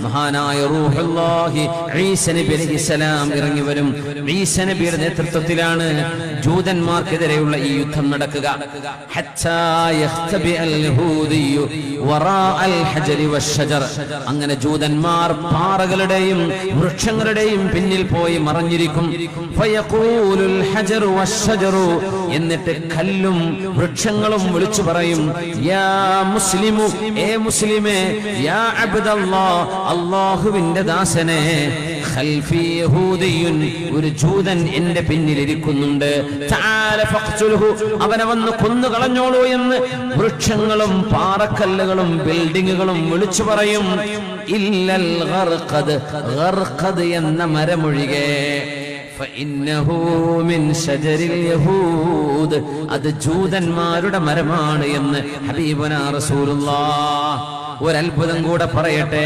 മഹാനായ റൂഹുല്ലാഹി ഈസ നബി അലൈഹിസ്സലാം ഇറങ്ങി വരും. ഈസ നബിയുടെ നേതൃത്വത്തിലാണ് ജൂതന്മാർക്കെതിരെയുള്ള ഈ യുദ്ധം നടക്കുക. ഹത്താ യഖ്തബി അൽ യഹൂദിയു വറാഅൽ ഹജരി വശജർ. അങ്ങനെ ജൂതന്മാർ പാറകളുടെയും വൃക്ഷങ്ങളുടെയും പിന്നിൽ പോയി മറഞ്ഞിരിക്കും. ഫയഖൂലുൽ ഹജറു വശജറു. എന്നിട്ട് കല്ലും വൃക്ഷങ്ങളും വിളിച്ചു പറയും, യാ മുസ്ലിമു, ഏ മുസ്ലിമേ, യാ അബ്ദല്ലാഹ്, അല്ലാഹുവിന്റെ ദാസനെ, ഖൽഫി യഹൂദിയുൻ, ഒരു ജൂതൻ എന്റെ പിന്നിൽ ഇരിക്കുന്നുണ്ട്, തആല ഫഖ്തുൽഹു, അവനെ വന്ന് കൊന്നുകളഞ്ഞോളൂ എന്ന് വൃക്ഷങ്ങളും പാറക്കല്ലുകളും ബിൽഡിങ്ങുകളും വിളിച്ചു പറയും. ഇല്ലൽ ഗർഖദ്, ഗർഖദ് എന്ന മരമൊഴികെ, ഫഇന്നഹു മിൻ ശജരിൽ യഹൂദ്, അത് ജൂതന്മാരുടെ മരമാണ് എന്ന് ഹബീബുനാ റസൂലുള്ളാഹ്. ഒരത്ഭുതം കൂടെ പറയട്ടെ.